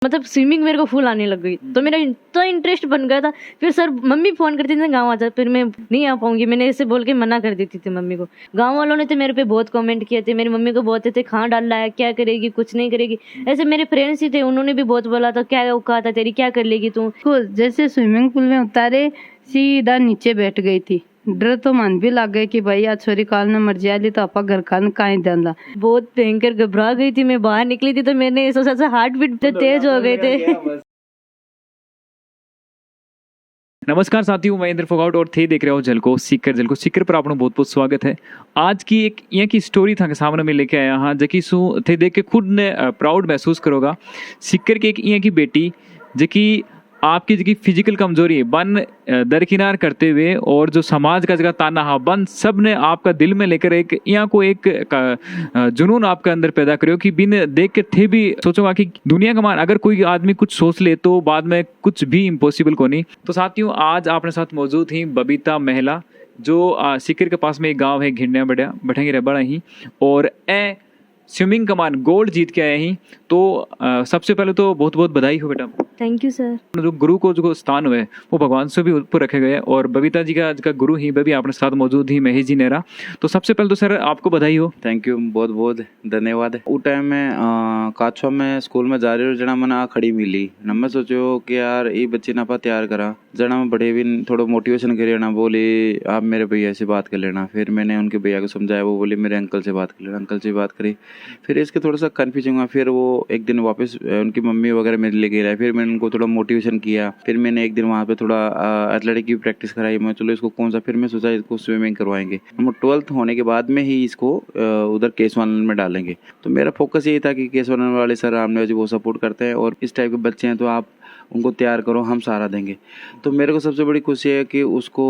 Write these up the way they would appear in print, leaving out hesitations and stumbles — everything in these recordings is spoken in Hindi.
मतलब स्विमिंग मेरे को फुल आने लग गई, तो मेरा इतना इंटरेस्ट बन गया था। फिर सर मम्मी फोन करती थी गाँव आ जा, फिर मैं नहीं आ पाऊंगी, मैंने ऐसे बोल के मना कर देती थी मम्मी को। गाँव वालों ने तो मेरे पे बहुत कमेंट किए थे, मेरी मम्मी को बोलते थे कहाँ डाल रहा है, क्या करेगी, कुछ नहीं करेगी। ऐसे मेरे फ्रेंड्स ही थे, उन्होंने भी बहुत बोला था क्या औकात है तेरी, क्या कर लेगी तू। जैसे स्विमिंग पूल में उतारे सीधा नीचे बैठ गई थी। डर तो मन भी लग गए कि भाई आज छोरी काल न मर जाए तो आपा घर का कहीं देंदा। बहुत भयंकर घबरा गई थी मैं, बाहर निकली थी तो मैंने ऐसा सोचा हार्ट बीट तेज हो गए थे। नमस्कार साथियों, मैं इंद्र फोगाट और थे देख रहे हो झलको सीकर पर आपका बहुत बहुत स्वागत है। आज की एक यहाँ की स्टोरी था सामने में लेके आया हाँ, जबकि सु थे देख के खुद ने प्राउड महसूस करोगा। सीकर की एक यहाँ की बेटी जबकि आपकी जगह फिजिकल कमजोरी है बन दरकिनार करते हुए और जो समाज का जगह ताना हा बन सब ने आपका दिल में लेकर एक यहाँ को एक जुनून आपके अंदर पैदा करो कि बिन देख के थे भी सोचोगा कि दुनिया का मान अगर कोई आदमी कुछ सोच ले तो बाद में कुछ भी इम्पॉसिबल को नहीं। तो साथियों आज आपने साथ मौजूद ही बबीता महिला जो सीकर के पास में एक गाँव है घिंडिया बैठेंगे रे बड़ा ही और स्विमिंग कमान गोल्ड जीत के आए ही। तो सबसे पहले तो बहुत बहुत बधाई हो बेटा। Thank you sir. जो गुरु को जो स्थान हुए वो भगवान से भी ऊपर रखे गए और बबीता जी का गुरु ही भी आपने साथ मौजूद ही महेश जी नेहरा। तो सबसे पहले तो सर आपको बधाई हो। थैंक यू, बहुत बहुत धन्यवाद। उस टाइम में काछवा में स्कूल में जा रही हूँ जना मैंने खड़ी मिली न मैं सोचो कि यार ये बच्ची ना पा तैयार करा जना मैं बड़े भी थोड़ा मोटिवेशन करिए ना, बोले आप मेरे भैया से बात कर लेना। फिर मैंने उनके भैया को समझाया, वो बोले मेरे अंकल से बात कर लेना। अंकल से बात करी, फिर इसके थोड़ा सा कन्फ्यूजन हुआ। फिर वो एक दिन वापस उनकी मम्मी वगैरह मेरे लेके गए, फिर मैंने उनको थोड़ा मोटिवेशन किया। फिर मैंने एक दिन वहाँ पे थोड़ा एथलेटिक की प्रैक्टिस कराई। मैं चलो इसको कौन सा, फिर मैं सोचा इसको स्विमिंग करवाएंगे। हम 12th होने के बाद में ही इसको उधर केसवानंद में डालेंगे। तो मेरा फोकस यही था कि केसवानंद वाले सर रामदेव जी वो सपोर्ट करते हैं और इस टाइप के बच्चे हैं तो आप उनको तैयार करो, हम सहारा देंगे। तो मेरे को सबसे बड़ी खुशी है कि उसको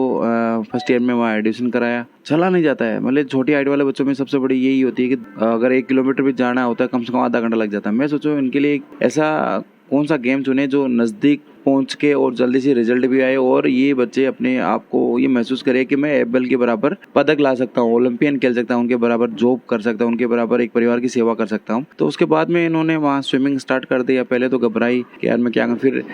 फर्स्ट ईयर में वहाँ एडमिशन कराया। चला नहीं जाता है, मतलब छोटी हाइट वाले बच्चों में सबसे बड़ी यही होती है कि अगर 1 किलोमीटर भी जाना होता है कम से कम आधा घंटा लग जाता है। मैं सोचो इनके लिए ऐसा कौन सा गेम चुने जो नज़दीक पहुंच के और जल्दी से रिजल्ट भी आए और ये बच्चे अपने आप को ये महसूस करे कि मैं एबल के बराबर पदक ला सकता हूँ, ओलंपियन खेल सकता हूँ, उनके बराबर जॉब कर सकता हूँ, उनके बराबर एक परिवार की सेवा कर सकता हूँ। तो उसके बाद में इन्होंने वहाँ स्विमिंग स्टार्ट कर दिया। पहले तो घबराई कि यार मैं क्या करूँ, फिर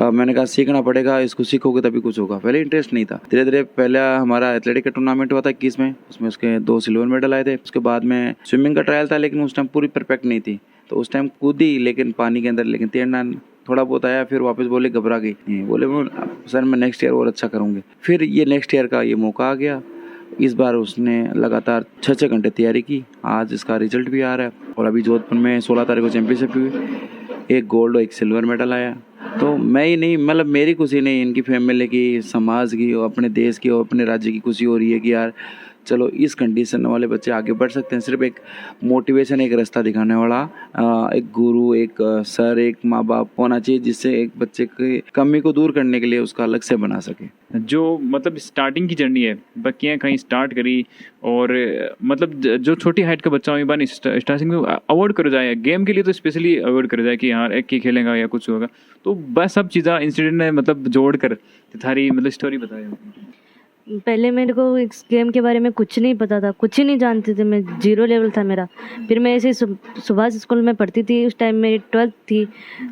मैंने कहा सीखना पड़ेगा, इसको सीखोगे तभी कुछ होगा। पहले इंटरेस्ट नहीं था, धीरे धीरे पहला हमारा एथलेटिक का टूर्नामेंट हुआ था 21 में, उसमें उसके 2 सिल्वर मेडल आए थे। उसके बाद में स्विमिंग का ट्रायल था लेकिन उस टाइम पूरी परफेक्ट नहीं थी, तो उस टाइम कूदी लेकिन पानी के अंदर, लेकिन तैरना थोड़ा बहुत आया। फिर वापस बोले घबरा गई, बोले सर मैं नेक्स्ट ईयर और अच्छा करूँगी। फिर ये नेक्स्ट ईयर का ये मौका आ गया। इस बार उसने लगातार 6 घंटे तैयारी की, आज इसका रिजल्ट भी आ रहा है और अभी जोधपुर में 16 तारीख को चैंपियनशिप हुई, 1 गोल्ड और 1 सिल्वर मेडल आया। तो मैं ही नहीं, मतलब मेरी खुशी नहीं, इनकी फैमिली की, समाज की और अपने देश की और अपने राज्य की खुशी हो रही है कि यार चलो इस कंडीशन वाले बच्चे आगे बढ़ सकते हैं। सिर्फ एक मोटिवेशन, एक रास्ता दिखाने वाला एक गुरु, एक सर, एक माँ बाप होना चाहिए जिससे एक बच्चे की कमी को दूर करने के लिए उसका अलग से बना सके। जो मतलब स्टार्टिंग की जर्नी है बच्चियाँ कहीं स्टार्ट करी और मतलब जो छोटी हाइट का बच्चा हो बन स्टार्टिंग में अवॉइड करो जाए, गेम के लिए तो स्पेशली अवॉइड करो जाए कि हाँ एक ही खेलेगा या कुछ होगा। तो बस सब चीज़ें इंसिडेंट ने मतलब जोड़ कर थारी मतलब स्टोरी बताए। पहले मेरे को इस गेम के बारे में कुछ नहीं पता था, कुछ ही नहीं जानती थी, मैं 0 लेवल था मेरा। फिर मैं ऐसे सुभाष स्कूल में पढ़ती थी, उस टाइम मेरी 12th थी,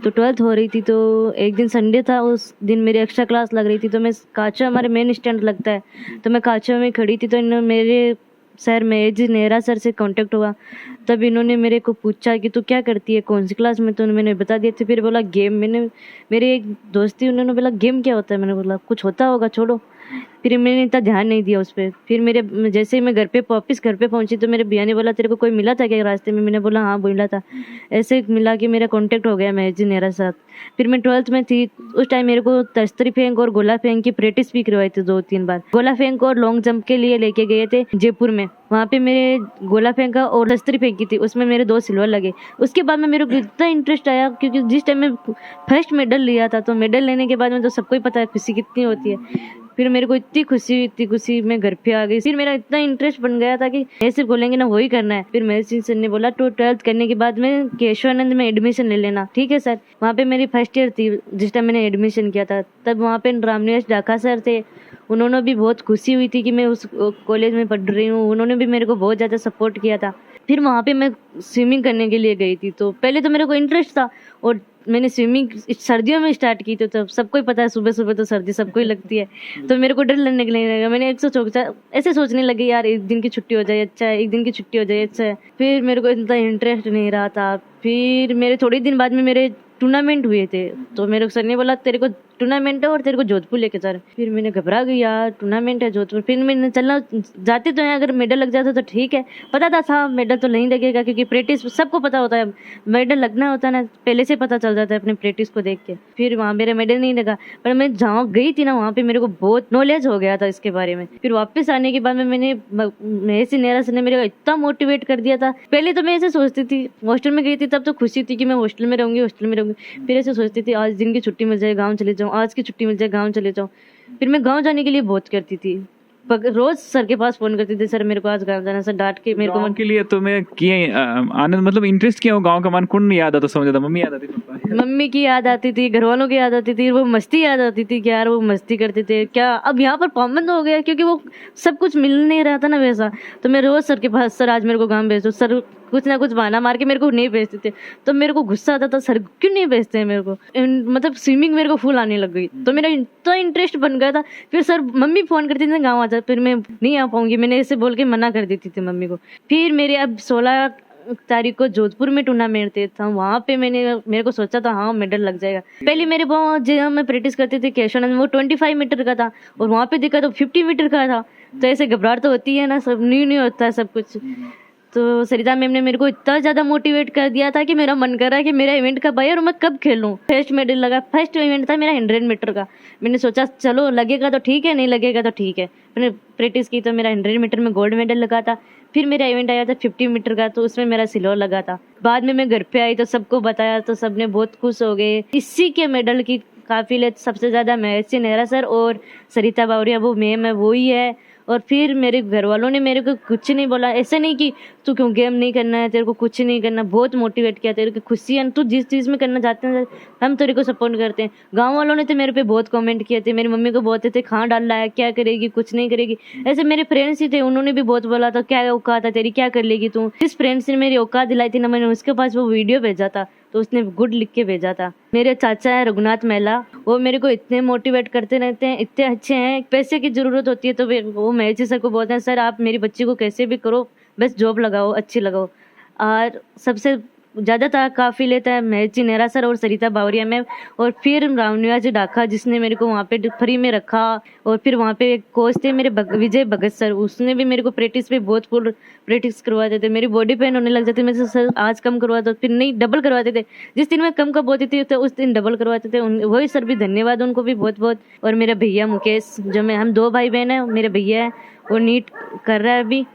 तो 12th हो रही थी। तो एक दिन संडे था, उस दिन मेरी एक्स्ट्रा क्लास लग रही थी। तो मैं काचा, हमारे मेन स्टैंड लगता है, तो मैं काचा में खड़ी थी। तो इन्होंने मेरे सर महेश जी नेहरा सर से कांटेक्ट हुआ, तब इन्होंने मेरे को पूछा कि तू क्या करती है, कौन सी क्लास में, तो मैंने बता दिया था। फिर बोला गेम, मैंने मेरे एक दोस्त थी, उन्होंने बोला गेम क्या होता है, मैंने बोला कुछ होता होगा छोड़ो। फिर मैंने इतना ध्यान नहीं दिया उस पर। फिर मेरे जैसे ही मैं वापस घर पे पहुंची तो मेरे भैया ने बोला तेरे को कोई मिला था क्या रास्ते में, मैंने बोला हाँ मिला था। ऐसे मिला कि मेरा कांटेक्ट हो गया महेश जी नेहरा साथ। फिर मैं 12th में थी, उस टाइम मेरे को तस्तरी फेंक और गोला फेंक की प्रैक्टिस भी करवाई थी 2-3 बार। गोला फेंक और लॉन्ग जंप के लिए लेके गए थे जयपुर में, वहाँ पे मेरे गोला फेंका और तस्तरी फेंकी थी, उसमें मेरे 2 सिल्वर लगे। उसके बाद में मेरे को इतना इंटरेस्ट आया क्योंकि जिस टाइम में फर्स्ट मेडल लिया था, तो मेडल लेने के बाद में तो सबको ही पता है खुशी कितनी होती है। फिर मेरे को इतनी खुशी, मैं घर पे आ गई। फिर मेरा इतना इंटरेस्ट बन गया था कि ऐसे बोलेंगे ना वही करना है। फिर महेश सिंह सर ने बोला तो 12th करने के बाद में केशवानंद में एडमिशन ले लेना। ठीक है सर। वहाँ पे मेरी फर्स्ट ईयर थी जिस टाइम मैंने एडमिशन किया था, तब वहाँ पे रामनिवास डाका सर थे, उन्होंने भी बहुत खुशी हुई थी कि मैं उस कॉलेज में पढ़ रही हूँ, उन्होंने भी मेरे को बहुत ज़्यादा सपोर्ट किया था। फिर वहाँ पे मैं स्विमिंग करने के लिए गई थी, तो पहले तो मेरे को इंटरेस्ट था और मैंने स्विमिंग सर्दियों में स्टार्ट की, तो तब सबको ही पता है सुबह सुबह तो सर्दी सबको ही लगती है, तो मेरे को डर लगने लगा। मैंने एक सोचा, ऐसे सोचने लगी यार एक दिन की छुट्टी हो जाए अच्छा है, एक दिन की छुट्टी हो जाए अच्छा है। फिर मेरे को इतना इंटरेस्ट नहीं रहा था। फिर मेरे थोड़े दिन बाद में मेरे टूर्नामेंट हुए थे, तो मेरे सर ने बोला तेरे को टूर्नामेंट है और तेरे को जोधपुर लेके जा रहे। फिर मैंने घबरा गई यार, टूर्नामेंट है जोधपुर। फिर मैंने चलना जाते तो है, अगर मेडल लग जाता तो ठीक है। पता था मेडल तो नहीं लगेगा, क्योंकि प्रैक्टिस सबको पता होता है, मेडल लगना होता है ना पहले से पता चल जाता है अपने प्रैक्टिस को देख के। फिर वहाँ मेरा मेडल नहीं लगा, पर मैं जहाँ गई थी ना वहाँ पे मेरे को बहुत नॉलेज हो गया था इसके बारे में। फिर वापस आने के बाद में मैंने महेश नेहरा सर ने मेरे को इतना मोटिवेट कर दिया था। पहले तो मैं ऐसे सोचती थी, हॉस्टल में गई थी तब तो खुशी थी कि मैं हॉस्टल में रहूंगी, हॉस्टल में रहूंगी। फिर ऐसे सोचती थी आज दिन की छुट्टी मिल जाए गाँव चले जाऊँ, आज की छुट्टी मिल जाए गाँव चले जाऊँ। फिर मैं गाँव जाने के लिए बहुत करती थी, रोज सर के पास फोन करती थी, सर मेरे को आज गाँव जाना। सर डांट के मेरे को गाँव के लिए तो मैं किए आनंद मतलब इंटरेस्ट किया हो गाँव का। मन कौन याद आता समझ आता? मम्मी याद आती, पापा मम्मी की याद आती थी, घर वालों की याद आती थी, वो मस्ती याद आती थी कि यार वो मस्ती करते थे क्या। अब यहाँ पर पाबंद हो गया क्योंकि वो सब कुछ मिल नहीं रहा था ना वैसा। तो मैं रोज सर के पास, सर आज मेरे को गाँव भेजो। सर कुछ ना कुछ बहाना मार के मेरे को नहीं भेजते थे, तो मेरे को गुस्सा आता था, सर क्यों नहीं भेजते हैं मेरे को। मतलब स्विमिंग मेरे को फुल आने लग गई, तो मेरा इतना इंटरेस्ट बन गया था। फिर सर मम्मी फोन करती थी गाँव आ जा, फिर मैं नहीं आ पाऊंगी, मैंने ऐसे बोल के मना कर देती थी मम्मी को। फिर मेरे अब 16 तारीख को जोधपुर में टूर्नामेंट था, वहाँ पे मेरे को सोचा था हाँ मेडल लग जाएगा। पहले मेरे जहाँ मैं प्रैक्टिस करती थी केशवानंद, वो 25 मीटर का था और वहाँ पे देखा तो 50 मीटर का था। तो ऐसे घबराहट तो होती है ना, सब न्यू होता है सब कुछ। तो सरिता मैम ने मेरे को इतना ज़्यादा मोटिवेट कर दिया था कि मेरा मन कर रहा है कि मेरा इवेंट कब आए और मैं कब खेलूँ। फर्स्ट मेडल लगा, फर्स्ट इवेंट था मेरा 100 मीटर का। मैंने सोचा चलो लगेगा तो ठीक है, नहीं लगेगा तो ठीक है। मैंने प्रैक्टिस की तो मेरा 100 मीटर में गोल्ड मेडल लगा था। फिर मेरा इवेंट आया था 50 मीटर का, तो उसमें मेरा सिल्वर लगा था। बाद में मैं घर पे आई तो सबको बताया, तो सबने बहुत खुश हो गए। इसी के मेडल की काफिलियत सबसे ज़्यादा महेश नेहरा सर और सरिता बावरिया वो मैम है, वो ही है। और फिर मेरे घर वालों ने मेरे को कुछ नहीं बोला, ऐसे नहीं कि तू क्यों गेम नहीं करना है, तेरे को कुछ नहीं करना। बहुत मोटिवेट किया, तेरे को खुशी है, तू जिस चीज़ में करना चाहते हैं हम तेरे को सपोर्ट करते हैं। गांव वालों ने तो मेरे पे बहुत कमेंट किए थे, मेरी मम्मी को बोलते थे कहाँ डाल रहा है, क्या करेगी, कुछ नहीं करेगी। ऐसे मेरे फ्रेंड्स ही थे, उन्होंने भी बहुत बोला था क्या औकात है तेरी, क्या कर लेगी तू। जिस फ्रेंड्स ने मेरी औकात दिलाई थी ना, मैंने उसके पास वो वीडियो भेजा था, तो उसने गुड लिख के भेजा था। मेरे चाचा है रघुनाथ महिला, वो मेरे को इतने मोटिवेट करते रहते हैं, इतने अच्छे हैं। पैसे की जरूरत होती है तो वो महेश सर को बोलते हैं सर आप मेरी बच्ची को कैसे भी करो, बस जॉब लगाओ, अच्छी लगाओ। और सबसे ज़्यादा काफ़ी लेता है महेश जी नेहरा सर और सरिता बावरिया मैम। और फिर रामनिया जी डाका जिसने मेरे को वहाँ पे फ्री में रखा। और फिर वहाँ पे एक कोच थे मेरे विजय भगत सर, उसने भी मेरे को प्रैक्टिस पे बहुत फुल प्रैक्टिस करवाते थे। मेरी बॉडी पेन होने लग जाती, मैं सर आज कम करवा दो, फिर नहीं डबल करवाते थे। जिस दिन मैं कम होती थी तो उस दिन डबल करवाते थे। वही सर भी धन्यवाद उनको भी बहुत बहुत। और मेरा भैया मुकेश, जो हम 2 भाई बहन हैं, मेरे भैया है वो नीट कर रहा है अभी,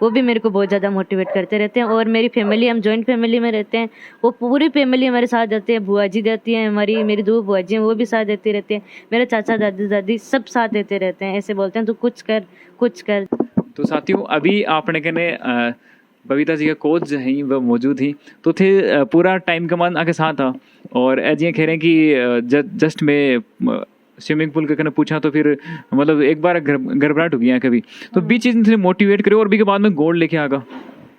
वो भी मेरे को बहुत ज़्यादा मोटिवेट करते रहते हैं। और मेरी फैमिली, हम जॉइंट फैमिली में रहते हैं, वो पूरी फैमिली हमारे साथ जाती है। बुआ जी देती हैं हमारी, मेरी 2 बुआ जी हैं वो भी साथ देती रहती हैं। मेरे चाचा दादी दादी सब साथ देते रहते हैं, ऐसे बोलते हैं तू कुछ कर कुछ कर। तो साथियों अभी आपने कहने बबीता जी का कोच जो है वह मौजूद ही तो थे पूरा टाइम कमान आके साथ था। और ऐसे कह रहे हैं कि जस्ट में स्विमिंग पूल का कहना पूछा तो फिर मतलब एक बार घबराहट हो गया कभी, तो बीच चीज मोटिवेट करे और भी के बाद में गोल्ड लेके आगा।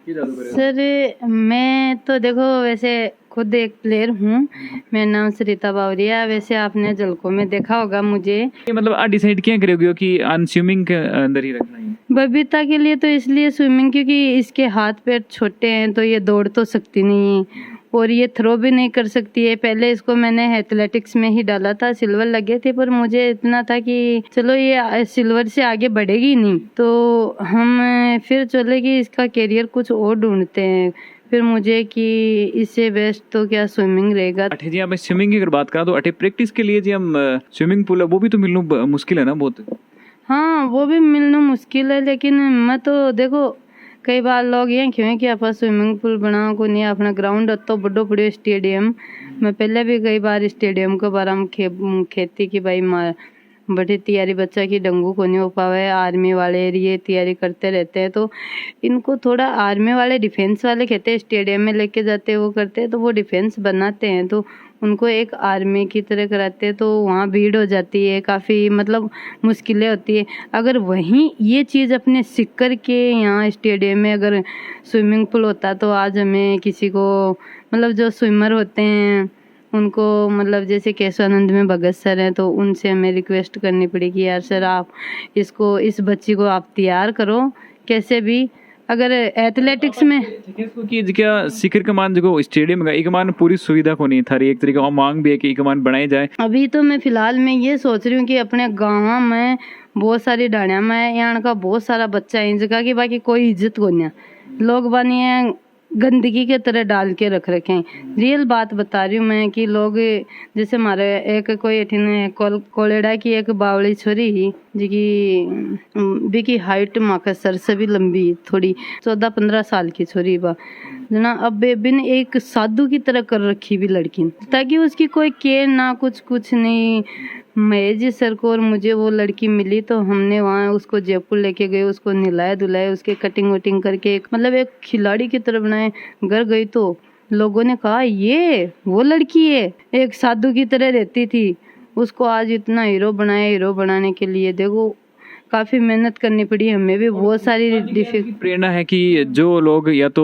सर मैं तो देखो वैसे खुद एक प्लेयर हूँ, मेरा नाम सरिता बावरिया। वैसे आपने झलकों में देखा होगा मुझे। ये मतलब आप डिसाइड क्या करोगे कि स्विमिंग के अंदर ही रखना है? बबीता के लिए तो इसलिए स्विमिंग, क्योंकि इसके हाथ पैर छोटे हैं तो ये दौड़ तो सकती नहीं है और ये थ्रो भी नहीं कर सकती है। पहले इसको मैंने एथलेटिक्स में ही डाला था, सिल्वर लगे थे, पर मुझे इतना था कि चलो ये सिल्वर से आगे बढ़ेगी नहीं, तो हम फिर चले कि इसका करियर कुछ और ढूंढते हैं। फिर मुझे कि इससे बेस्ट तो क्या स्विमिंग रहेगा। अठे जी मैं स्विमिंग की अगर बात करा तो अठे प्रैक्टिस के लिए जी हम स्विमिंग पूल है वो भी तो मिलना मुश्किल है ना बहुत। हाँ वो भी मिलना मुश्किल है, लेकिन मैं तो देखो कई बार लोग ये क्यों कि आप स्विमिंग पूल बना को नहीं, अपना ग्राउंड तो बड़ो बड़ो स्टेडियम। मैं पहले भी कई बार स्टेडियम के बारे में खेती की भाई मार बड़ी तैयारी बच्चा की डंगू को नहीं हो पावे। आर्मी वाले ये तैयारी करते रहते हैं, तो इनको थोड़ा आर्मी वाले डिफेंस वाले कहते हैं स्टेडियम में लेके जाते हैं, वो करते हैं तो वो डिफेंस बनाते हैं, तो उनको एक आर्मी की तरह कराते हैं, तो वहाँ भीड़ हो जाती है, काफ़ी मतलब मुश्किलें होती है। अगर वहीं ये चीज़ अपने सिक्कर के यहाँ स्टेडियम में अगर स्विमिंग पूल होता तो आज हमें किसी को मतलब जो स्विमर होते हैं उनको मतलब जैसे केशवानंद में भगत सर हैं तो उनसे हमें रिक्वेस्ट करनी पड़ी कि यार सर आप इसको इस बच्ची को आप तैयार करो कैसे भी। अगर एथलेटिक्स में कि क्या सिकर कमान जो स्टेडियम का एक मान पूरी सुविधा को नहीं था एक तरीके और मांग भी है कि एक मान बनाई जाए। अभी तो मैं फिलहाल में ये सोच रही हूँ कि अपने गाँव में बहुत सारी डाणिया में यहाँ का बहुत सारा बच्चा है इन जगह की बाकी कोई इज्जत को नहीं है, लोग बनी है गंदगी के तरह डाल के रख रखे हैं। रियल बात बता रही हूँ मैं कि लोग जैसे हमारे एक कोई कोलेडा की एक बावली छोरी ही जिकी हाइट माँ का सर से भी लंबी थोड़ी 14-15 साल की छोरी बा जना अब बिन एक साधु की तरह कर रखी भी लड़की ताकि उसकी कोई केयर ना कुछ नहीं। महेश जी सर को और मुझे वो लड़की मिली तो हमने वहाँ उसको जयपुर लेके गए, उसको नहलाए धुलाए, उसके कटिंग वटिंग करके मतलब एक खिलाड़ी की तरह बनाए। घर गई तो लोगों ने कहा ये वो लड़की है, एक साधु की तरह रहती थी, उसको आज इतना हीरो बनाया। हीरो बनाने के लिए देखो काफी मेहनत करनी पड़ी, हमें भी बहुत सारी डिफिकल्ट। प्रेरणा है कि जो लोग या तो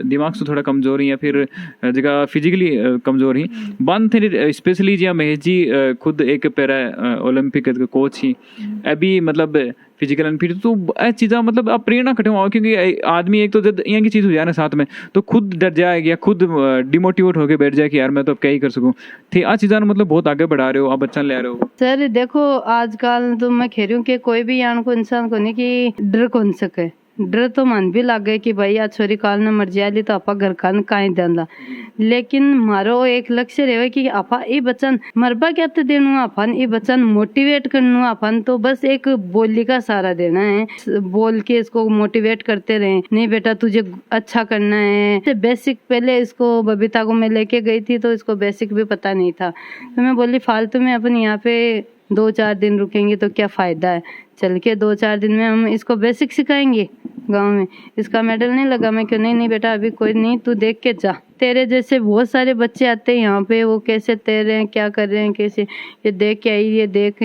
दिमाग से थोड़ा कमजोर हैं या फिर जगह फिजिकली कमजोर ही बन थे स्पेशली जी महेश जी खुद एक पैरा ओलंपिक कोच ही अभी मतलब फिजिकल अनफिट तो चीज़ा मतलब आप प्रेरणा कटे हो क्योंकि आदमी एक तो जब यहाँ की चीज़ हो जाए ना साथ में तो खुद डर जाएगा या खुद डिमोटिवेट होकर बैठ जाए कि यार मैं तो अब क्या ही कर सकूँ थे आ चीज़ा मतलब बहुत आगे बढ़ा रहे हो आप बच्चा ले रहे हो। सर देखो आजकल तो मैं कह रही हूँ कि कोई भी यहाँ को इंसान को नहीं कि डर कौन सके, डर तो मन भी लग गए कि भाई आज छोरी काल ने मर जाए तो आपा घर का काई देंदा, लेकिन मारो एक लक्ष्य रहे कि आपा ये बच्चन मरबा क्या तो देनु अपन ये बच्चन मोटिवेट करनु अपन तो बस एक बोली का सहारा देना है, बोल के इसको मोटिवेट करते रहे नहीं बेटा तुझे अच्छा करना है। बेसिक पहले इसको बबीता को मैं लेके गई थी तो इसको बेसिक भी पता नहीं था तो मैं बोली फालतू में अपन यहाँ पे 2-4 दिन रुकेंगे तो क्या फायदा है, चल के 2-4 दिन में हम इसको बेसिक सिखाएंगे गांव में। इसका मेडल नहीं लगा, मैं क्यों नहीं बेटा अभी कोई नहीं तू देख के जा। तेरे जैसे बहुत सारे बच्चे आते हैं यहाँ पे वो कैसे तैर रहे हैं क्या कर रहे हैं कैसे ये देख के आई ये देख।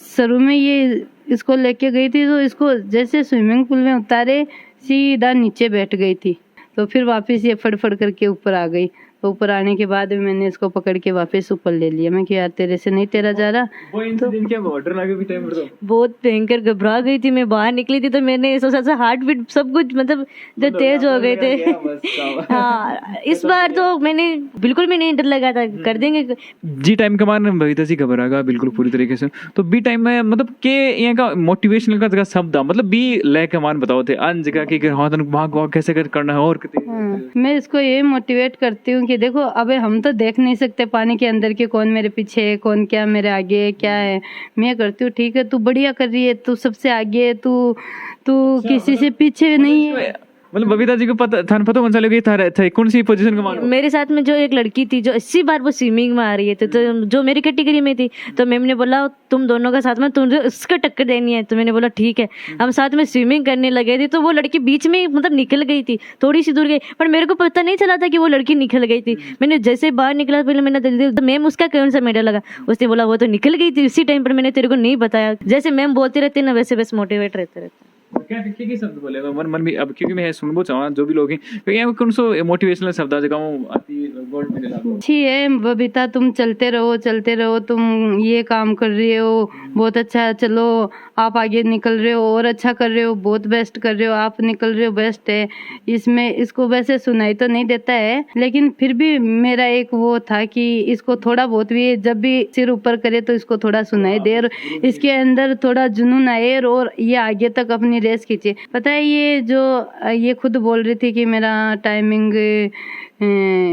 शुरू में ये इसको लेके गई थी तो इसको जैसे स्विमिंग पूल में उतारे सीधा नीचे बैठ गई थी तो फिर वापस ये फड़फड़ करके ऊपर आ गई। तो ऊपर आने के बाद मैंने इसको पकड़ के वापस ऊपर ले लिया। मैं कि यार तेरे से नहीं तेरा जा रहा। वो इंसिडेंट क्या ऑर्डर लगे भी टाइम पर तो बहुत भयंकर घबरा गई थी मैं, बाहर निकली थी तो मैंने सोचा था हार्ट बीट सब कुछ मतलब जो तेज हो गए थे। हाँ इस बार तो मैंने बिल्कुल भी नहीं डर लगा था कर देंगे। जी टाइम का मान बबीता जी घबरागा बिल्कुल पूरी तरीके से तो बी टाइम में मतलब के यहाँ का मोटिवेशनल का जगह शब्द मतलब बी लय का मान बताओ थे अन जगह की भाग कैसे करना है और मैं इसको ये मोटिवेट करती हूँ कि देखो अबे हम तो देख नहीं सकते पानी के अंदर के कौन मेरे पीछे है कौन क्या मेरे आगे है क्या है। मैं करती हूँ ठीक है तू बढ़िया कर रही है, तू सबसे आगे है, तू किसी से पीछे नहीं है। मतलब बबीता जी को पता कौन सा लोग था कौन सी पोजीशन का मान। मेरे साथ में जो एक लड़की थी जो 80 बार वो स्विमिंग में आ रही है तो जो मेरी कैटेगरी में थी तो मैम ने बोला तुम दोनों का साथ में तुझे उसका टक्कर देनी है। तो मैंने बोला ठीक है। हम साथ में स्विमिंग करने लगे थे तो वो लड़की बीच में मतलब निकल गई थी, थोड़ी सी दूर गई पर मेरे को पता नहीं चला था कि वो लड़की निकल गई थी। मैंने जैसे बाहर निकला पहले मैंने जल्दी तो मैम उसका कौन सा मेडल लगा, उसने बोला वो तो निकल गई थी उसी टाइम पर, मैंने तेरे को नहीं बताया। जैसे मैम बोलती रहती है ना वैसे बस मोटिवेट रहते रहते। क्या शब्द बोले मन में अब क्योंकि मैं सुनबो चाहूँ जो भी लोग हैं क्योंकि कौन सो मोटिवेशनल शब्द आती गोल्ड मेडल अच्छी है बबीता तुम चलते रहो तुम ये काम कर रही हो बहुत अच्छा, चलो आप आगे निकल रहे हो और अच्छा कर रहे हो, बहुत बेस्ट कर रहे हो, आप निकल रहे हो बेस्ट है। इसमें इसको वैसे सुनाई तो नहीं देता है लेकिन फिर भी मेरा एक वो था कि इसको थोड़ा बहुत भी जब भी सिर ऊपर करे तो इसको थोड़ा सुनाई दे और इसके अंदर थोड़ा जुनून आए और ये आगे तक अपनी रेस खींचे। पता है ये खुद बोल रही थी कि मेरा टाइमिंग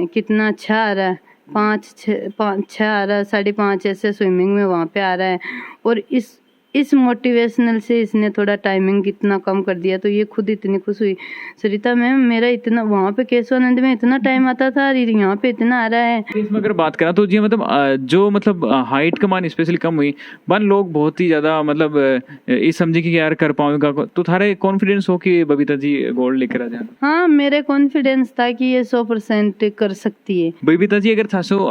कितना अच्छा आ रहा है, 5-6 आ रहा है, 5.5 ऐसे स्विमिंग में वहाँ पे आ रहा है और इस मोटिवेशनल से इसने थोड़ा टाइमिंग कितना कम कर दिया तो ये खुद इतनी खुश हुई। सरिता मैम मेरा इतना वहाँ पे केशवानंद में इतना टाइम आता था यहाँ पे इतना आ रहा है। इसमें अगर बात करा तो जी मतलब हाइट का मान स्पेशली कम हुई बन लोग बहुत ही ज्यादा मतलब इस समझे कि यार कर पाऊंगा तो थारे कॉन्फिडेंस हो कि बबीता जी गोल्ड लेकर आ जाए। हाँ मेरे कॉन्फिडेंस था कि ये 100% कर सकती है। बबीता जी अगर था सो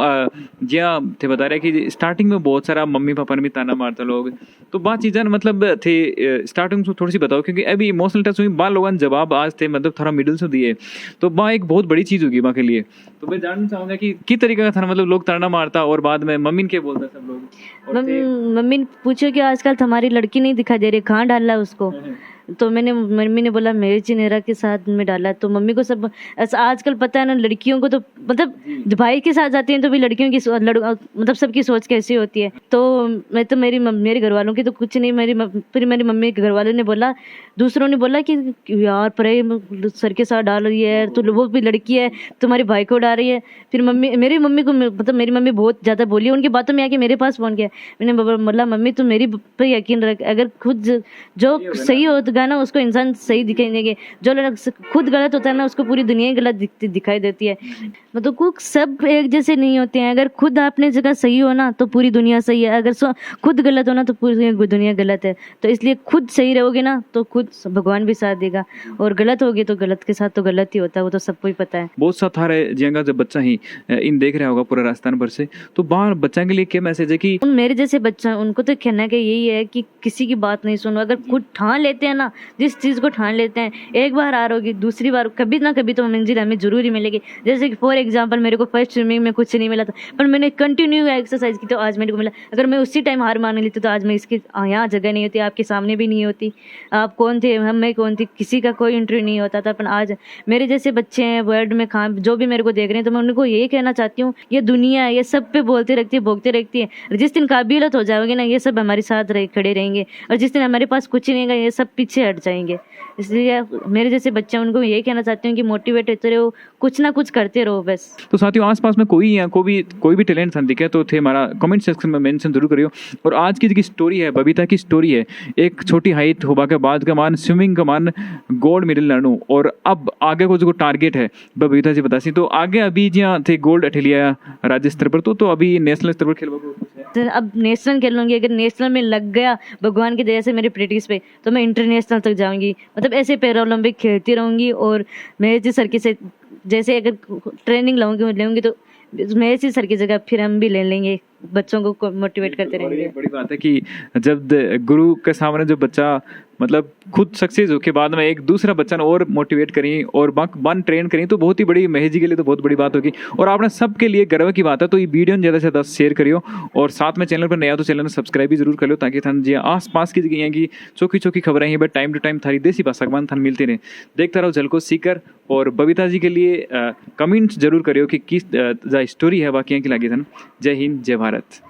जिया थे बता रहे कि स्टार्टिंग में बहुत सारा मम्मी पापा ने भी ताना मारता लोग तो बात चीज़ें मतलब थे स्टार्टिंग से थोड़ी सी बताओ, क्योंकि अभी इमोशनल टच हुई बा लोगन जवाब आज थे मतलब थोड़ा मिडिल से दिए, तो बा एक बहुत बड़ी चीज़ होगी बा के लिए। तो मैं जानना चाहूँगा कि किस तरीके का था, मतलब लोग ताना मारता और बाद में मम्मी के बोलता सब लोग और मम्मी ने पूछो कि आजकल हमारी लड़की नहीं दिखा दे रही, कहाँ डाला उसको। तो मम्मी ने बोला मेरे चिनेरा के साथ में डाला। तो मम्मी को सब ऐसा आजकल पता है ना, लड़कियों को तो मतलब भाई के साथ जाती हैं तो भी लड़कियों की मतलब सबकी सोच कैसी होती है। तो मैं तो मेरे घर वालों की तो कुछ नहीं, फिर मेरी मम्मी के घर वालों ने बोला, दूसरों ने बोला कि यार प्रे सर के साथ डाल रही है तो वो भी लड़की है, तुम्हारे भाई को डाल रही है। फिर मेरी मम्मी को मतलब मेरी मम्मी बहुत ज़्यादा बोली, उनकी बातों में आके मेरे पास फोन किया। मैंने बोला मम्मी तुम मेरी पे यकीन रख, अगर खुद जो सही होगा ना उसको इंसान सही दिखाएंगे, जो खुद गलत होता है ना उसको पूरी दुनिया गलत दिखाई देती है। मतलब कुछ सब एक जैसे नहीं होते हैं, अगर खुद अपने जगह सही हो ना तो पूरी दुनिया सही है, अगर खुद गलत हो ना तो पूरी दुनिया गलत है। तो इसलिए खुद सही रहोगे ना तो खुद भगवान भी साथ देगा, और गलत होगे तो गलत के साथ तो गलत ही होता है, वो तो सबको ही पता है। बहुत सा था रहे जियांगा जब बच्चा ही इन देख रहा होगा पूरा राजस्थान भर से, तो बाहर बच्चा के लिए क्या मैसेज है कि मेरे जैसे बच्चा उनको तो कहना कि यही है कि किसी की बात नहीं सुनो, अगर खुद ठान लेते हैं ना, जिस चीज़ को ठान लेते हैं, एक बार हार होगी, दूसरी बार कभी ना कभी तो मंजिल हमें जरूर ही मिलेगी। जैसे कि फॉर एग्जांपल मेरे को फर्स्ट स्विमिंग में कुछ नहीं मिला था, पर मैंने कंटिन्यू एक्सरसाइज की तो आज मेरे को मिला। अगर मैं उसी टाइम हार मान लेती तो आज मैं इसके यहाँ जगह नहीं होती, आपके सामने भी नहीं होती। आप कौन थे, मैं कौन थी, किसी का कोई इंटरव्यू नहीं होता था। पर आज मेरे जैसे बच्चे हैं वर्ल्ड में, जो भी मेरे को देख रहे हैं, तो मैं उनको यही कहना चाहती हूँ, ये दुनिया है, ये सब पे बोलती रहती है, भोगती रहती है। जिस दिन काबिलियत हो जाओगे ना, ये सब हमारे साथ खड़े रहेंगे, और जिस दिन हमारे पास कुछ नहीं रहेगा ये सब पीछे हट जाएंगे। इसलिए मेरे जैसे बच्चे हैं उनको यही कहना चाहती हूँ कि मोटिवेट होते रहो, कुछ ना कुछ करते रहो बस। तो साथियों आसपास में कोई भी टैलेंट दिखे तो थे हमारा कमेंट सेक्शन में मेंशन जरूर करियो। और आज की जो स्टोरी है बबीता की स्टोरी है, एक छोटी हाइट होबा के बाद का मान स्विमिंग का मान गोल्ड मेडल लानू, और अब आगे को जो टारगेट है बबीता जी बतासी। तो आगे अभी जहाँ थे गोल्ड अठेलिया राज्य स्तर पर, तो अभी नेशनल स्तर पर खेलवा को तो अब नेशनल खेलूंगी, अगर नेशनल में लग गया भगवान की दया से मेरी प्रैक्टिस पे, तो मैं इंटरनेशनल तक जाऊंगी। मतलब ऐसे पैरा ओलंपिक खेलती रहूंगी, और मैं जिस सर से जैसे अगर ट्रेनिंग लेंगी तो मैं इसी सर की जगह फिर हम भी ले लेंगे, बच्चों को मोटिवेट करते रहेंगे। बड़ी बात है कि जब गुरु के सामने जो बच्चा मतलब खुद सक्सेस हो के बाद में एक दूसरा बच्चा और मोटिवेट करें और बन ट्रेन करें, तो बहुत ही बड़ी महेश जी के लिए तो बहुत बड़ी बात होगी, और आपने सबके लिए गर्व की बात है। तो ये वीडियो ज़्यादा से ज़्यादा शेयर करियो, और साथ में चैनल पर नया तो चैनल सब्सक्राइब भी जरूर करियो, ताकि थान जी आस पास की जगह की चौकी खबरें हैं बट टाइम टू टाइम थारी देसी भाषा मान थान मिलती रहे। देखता रहो झलको सीकर, और बबीता जी के लिए कमेंट्स जरूर करियो कि किस स्टोरी है बाकी की लगी थान। जय हिंद, जय भारत।